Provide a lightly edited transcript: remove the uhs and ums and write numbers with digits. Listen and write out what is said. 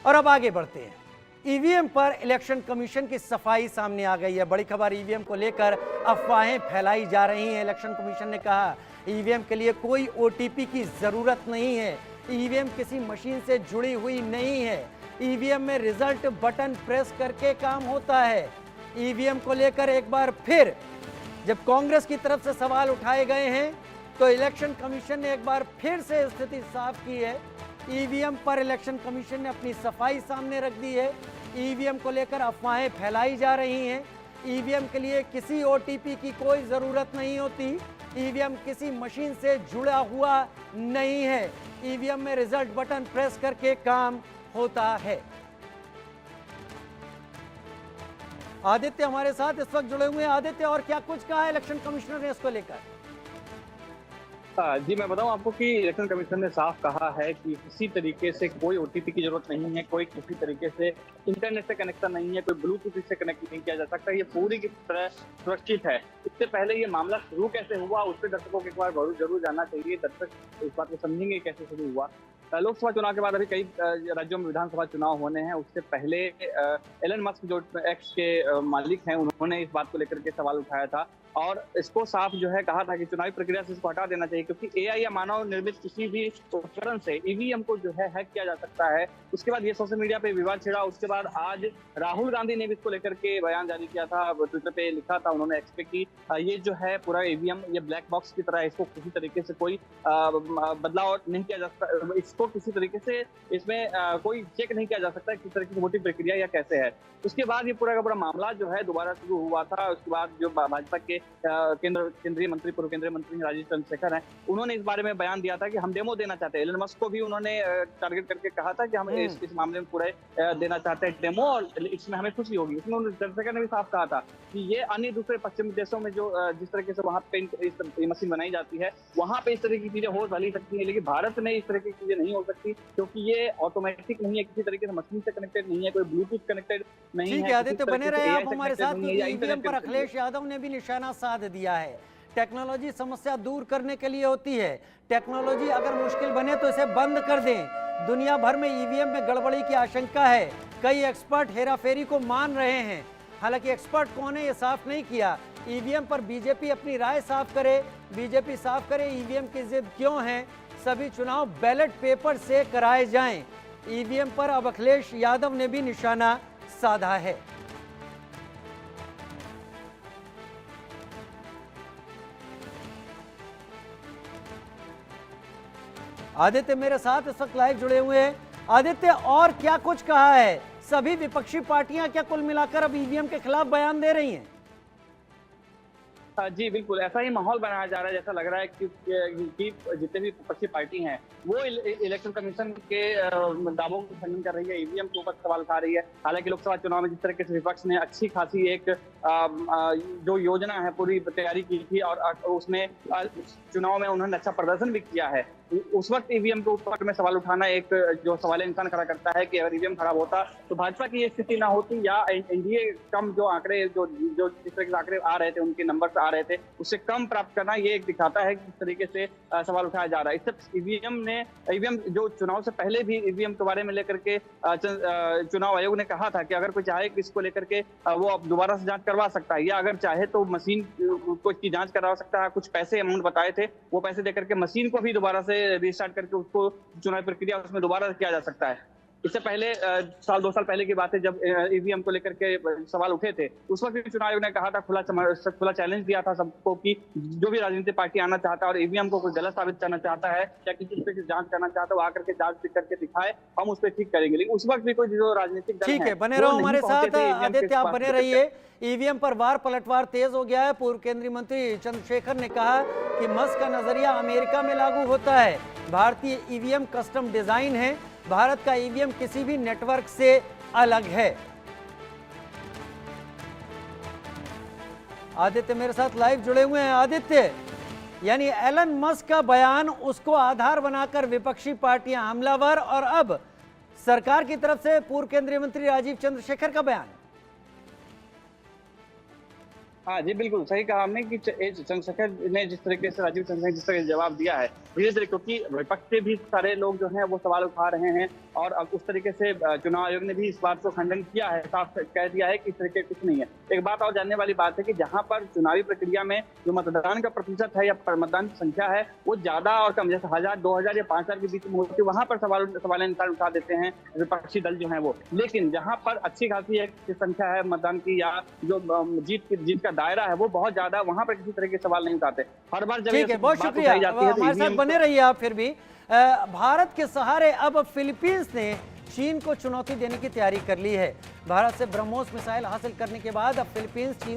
और अब आगे बढ़ते हैं। ईवीएम पर इलेक्शन कमीशन की सफाई सामने आ गई है। बड़ी खबर, ईवीएम को लेकर अफवाहें फैलाई जा रही हैं। इलेक्शन कमीशन ने कहा ईवीएम के लिए कोई ओटीपी की जरूरत नहीं है, ईवीएम किसी मशीन से जुड़ी हुई नहीं है, ईवीएम में रिजल्ट बटन प्रेस करके काम होता है। ईवीएम को लेकर एक बार फिर जब कांग्रेस की तरफ से सवाल उठाए गए हैं तो इलेक्शन कमीशन ने एक बार फिर से स्थिति साफ की है। ईवीएम पर इलेक्शन कमीशन ने अपनी सफाई सामने रख दी है। ईवीएम को लेकर अफवाहें फैलाई जा रही हैं। ईवीएम के लिए किसी ओटीपी की कोई ज़रूरत नहीं होती, ईवीएम किसी मशीन से जुड़ा हुआ नहीं है, ईवीएम में रिजल्ट बटन प्रेस करके काम होता है। आदित्य हमारे साथ इस वक्त जुड़े हुए हैं। आदित्य, और क्या कुछ कहा है इलेक्शन कमिश्नर ने इसको लेकर? जी, मैं बताऊं आपको कि इलेक्शन कमीशन ने साफ कहा है कि किसी तरीके से कोई ओटीपी की जरूरत नहीं है, कोई किसी तरीके से इंटरनेट से कनेक्शन नहीं है, कोई ब्लूटूथ से कनेक्ट नहीं किया जा सकता। ये पूरी की तरह सुरक्षित है। इससे पहले ये मामला शुरू कैसे हुआ उस पर दर्शकों को एक बार जरूर जानना चाहिए। दर्शक इस बात को समझेंगे कैसे शुरू हुआ। लोकसभा चुनाव के बाद अभी कई राज्यों में विधानसभा चुनाव होने हैं। उससे पहले एलन मस्क जो एक्स के मालिक हैं, उन्होंने इस बात को लेकर के सवाल उठाया था और इसको साफ जो है कहा था कि चुनावी प्रक्रिया से इसको हटा देना चाहिए, क्योंकि एआई या मानव निर्मित किसी भी उपकरण से ईवीएम को जो है हैक किया जा सकता है। उसके बाद ये सोशल मीडिया पे विवाद छिड़ा। उसके बाद आज राहुल गांधी ने भी इसको लेकर के बयान जारी किया था, ट्विटर पे लिखा था उन्होंने एक्स पे की ये जो है पूरा ईवीएम ये ब्लैक बॉक्स की तरह, इसको किसी तरीके से कोई बदलाव नहीं किया जा सकता, इसको किसी तरीके से इसमें कोई चेक नहीं किया जा सकता किस तरह की वोटिंग प्रक्रिया या कैसे है। उसके बाद ये पूरा का पूरा मामला जो है दोबारा शुरू हुआ था। उसके बाद जो भाजपा के केंद्रीय मंत्री, पूर्व केंद्रीय मंत्री राजीव चंद्रशेखर हैं, उन्होंने इस बारे में बयान दिया था कि हम डेमो देना चाहते हैं। एलन मस्क को भी उन्होंने टारगेट करके कहा था कि हम इस मामले में पूरे देना चाहते हैं डेमो और इसमें हमें खुशी होगी। इसमें चंद्रशेखर ने भी साफ कहा था कि ये अन्य दूसरे पश्चिमी देशों में जो जिस तरीके से वहाँ पे इस मशीन बनाई जाती है वहाँ पे इस तरह की चीजें हो भली सकती है, लेकिन भारत में इस तरह की चीजें नहीं हो सकती, क्योंकि ये ऑटोमेटिक नहीं है, किसी तरीके से मशीन से कनेक्टेड नहीं है, कोई ब्लूटूथ कनेक्टेड नहीं है। ठीक है आदित्य, बने रहे आप हमारे साथ। ईवीएम पर अखिलेश यादव ने भी निशाना साध दिया है। टेक्नोलॉजी समस्या दूर करने के लिए होती है, टेक्नोलॉजी अगर मुश्किल बने तो इसे बंद कर दें। दुनिया भर में ईवीएम में गड़बड़ी की आशंका है, कई एक्सपर्ट हेराफेरी को मान रहे हैं। हालांकि एक्सपर्ट कौन है ये साफ नहीं किया। ईवीएम पर बीजेपी अपनी राय साफ करे, बीजेपी साफ करे ईवीएम की जिद क्यों है। सभी चुनाव बैलेट पेपर से कराए जाएं। ईवीएम पर अब अखिलेश यादव ने भी निशाना साधा है। आदित्य मेरे साथ इस वक्त लाइव जुड़े हुए हैं। आदित्य, और क्या कुछ कहा है? सभी विपक्षी पार्टियां क्या कुल मिलाकर अब ईवीएम के खिलाफ बयान दे रही हैं? जी बिल्कुल, ऐसा ही माहौल बनाया जा रहा है। जैसा लग रहा है कि जितने भी विपक्षी पार्टी हैं वो इलेक्शन कमीशन के दावों को खंडन कर रही है, ईवीएम के ऊपर सवाल उठा रही है। हालांकि लोकसभा चुनाव में जिस तरीके से विपक्ष ने अच्छी खासी एक जो योजना है पूरी तैयारी की थी और उसमें चुनाव में उन्होंने अच्छा प्रदर्शन भी किया है, उस वक्त ईवीएम के ऊपर में सवाल उठाना एक जो सवाल इंसान खड़ा करता है कि अगर ईवीएम खराब होता तो भाजपा की ये स्थिति ना होती, या एनडीए कम जो आंकड़े जो जिस तरह के आंकड़े आ रहे थे, उनके नंबर आ रहे थे, उससे कम प्राप्त करना, ये एक दिखाता है कि किस तरीके से सवाल उठाया जा रहा है। इससे ईवीएम जो चुनाव से पहले भी ईवीएम के बारे में लेकर के चुनाव आयोग ने कहा था कि अगर कोई चाहे कि इसको लेकर के वो अब दोबारा से जांच करवा सकता है, या अगर चाहे तो मशीन को इसकी जांच करवा सकता है। कुछ पैसे अमाउंट बताए थे, वो पैसे देकर के मशीन को भी दोबारा से रीस्टार्ट करके उसको चुनावी प्रक्रिया उसमें दोबारा किया जा सकता है। इससे पहले साल 2 साल पहले की बात है जब ईवीएम को लेकर के सवाल उठे थे, उस वक्त भी चुनाव आयोग ने कहा था, खुला चैलेंज दिया था सबको कि जो भी राजनीतिक पार्टी आना चाहता है और ईवीएम को कोई गलत साबित करना चाहता है या किसी तरह की जांच करना चाहता है, वो आकर के जांच करके दिखाए, हम उस पर ठीक करेंगे। लेकिन उस वक्त भी कोई जो राजनीतिक दल ठीक है, बने रहो हमारे साथ। आदित्य आप बने रहिए। ईवीएम पर वार पलटवार तेज हो गया है। पूर्व केंद्रीय मंत्री चंद्रशेखर ने कहा कि मस्क का नजरिया अमेरिका में लागू होता है, भारतीय ईवीएम कस्टम डिजाइन है, भारत का ईवीएम किसी भी नेटवर्क से अलग है। आदित्य मेरे साथ लाइव जुड़े हुए हैं। आदित्य, यानी एलन मस्क का बयान, उसको आधार बनाकर विपक्षी पार्टियां हमलावर, और अब सरकार की तरफ से पूर्व केंद्रीय मंत्री राजीव चंद्रशेखर का बयान। हाँ जी, बिल्कुल सही कहा आपने कि चंद्रशेखर ने जिस तरीके से राजीव चंद्रशेखर जिस तरह से जवाब दिया है, धीरे-धीरे, क्योंकि विपक्ष से भी सारे लोग जो हैं वो सवाल उठा रहे हैं और अब उस तरीके से चुनाव आयोग ने भी इस बात को खंडन किया है, साफ कह दिया है कि इस तरीके कुछ नहीं है। एक बात और जानने वाली बात है कि जहाँ पर चुनावी प्रक्रिया में जो मतदान का प्रतिशत है या मतदान की संख्या है, वो ज़्यादा और कम, जैसे 1000, 2000 या 5000 के बीच में होती है, वहाँ पर सवाल निशान उठा देते हैं विपक्षी दल जो है वो। लेकिन जहाँ पर अच्छी खासी एक संख्या है मतदान की या जो जीत का दायरा है वो बहुत ज्यादा, वहां पर किसी तरह के सवाल नहीं उठाते। हर बार जब ठीक है, बहुत शुक्रिया, हमारे साथ बने रहिए आप। फिर भी भारत के सहारे अब फिलीपींस ने चीन को चुनौती देने की तैयारी कर ली है। भारत से ब्रह्मोस मिसाइल हासिल करने के बाद अब फिलीपींस चीन